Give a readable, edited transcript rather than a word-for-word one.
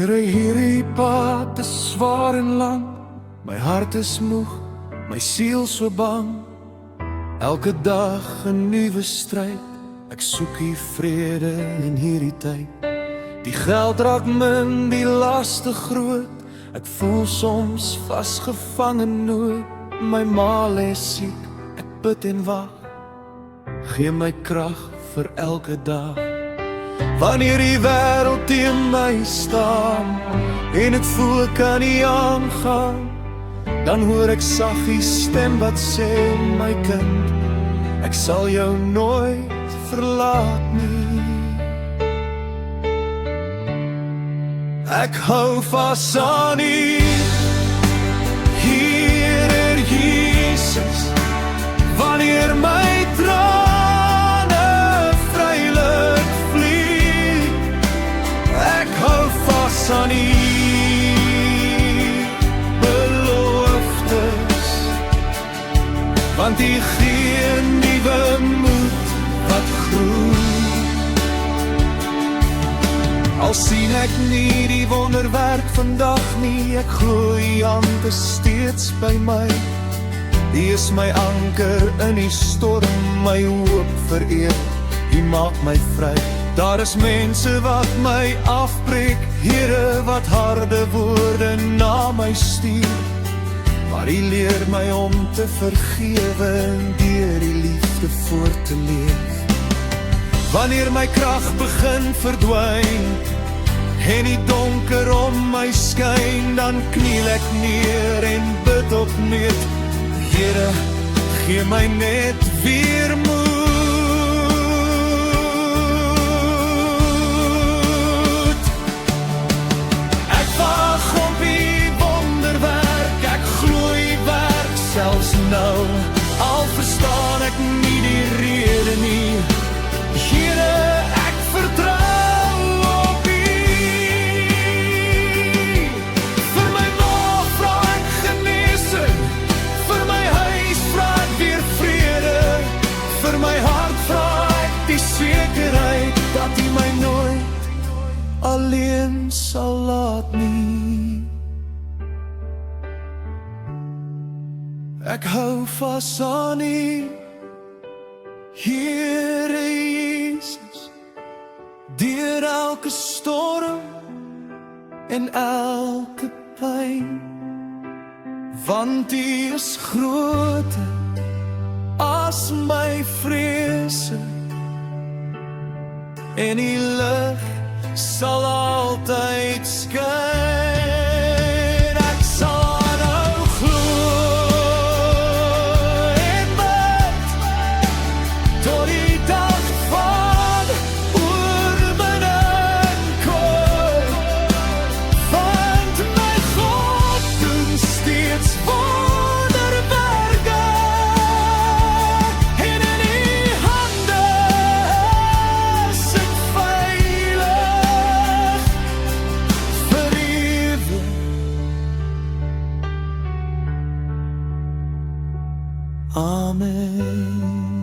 Here, hierdie pad is zwaar en lang. My hart is moeg, my siel so bang. Elke dag 'n nuwe stryd. Ek soek die vrede in hierdie tyd. Die geld raak min, die laste groot. Ek voel soms vasgevang in nood. My ma lê siek, ek bid en wag. Gee my krag vir elke dag. Wanneer die wêreld teen my staan en ek voel ek kan nie aangaan, dan hoor ek saggies stem wat sê, my kind, ek sal jou nooit verlaat nie. Ek hou vas aan U, Here Jesus, wanneer my trane vrylik vlieg. Ek hou vas aan U beloftes, want U gee nuwe moed wat groei. Al sien ek nie die wonderwerk vandag nie, ek glo U hand is steeds by my. U is my anker in die storm, my hoop vir ewig, U maak my vry. Daar is mense wat my afbreek, Here, wat harde woorde na my stuur, maar U leer my om te vergewe en deur die liefde voort te leef. Wanneer my krag begin verdwyn en die donker om my skyn, dan kniel ek neer en bid op nood. Here, gee my net weer moed. Ek wag op U wonderwerk, ek glo U werk selfs nou, al verstaan ek nie die rede nie. Here, ek vertrou op U. Vir my ma vra ek genesing, vir my huis vra ek weer vrede, vir my hart vra ek die sekerheid dat U my nooit alleen sal laat nie. Ek hou vas aan U, Here Jesus, deur elke storm en elke pyn, want U is groter as my vrese, en U lig sal altyd skyn. Ek sal aanhou glo en bid tot die dag van oorwinning kom, want my God doen steeds wonderwerke, en in U hande is ek veilig vir ewig. Amen.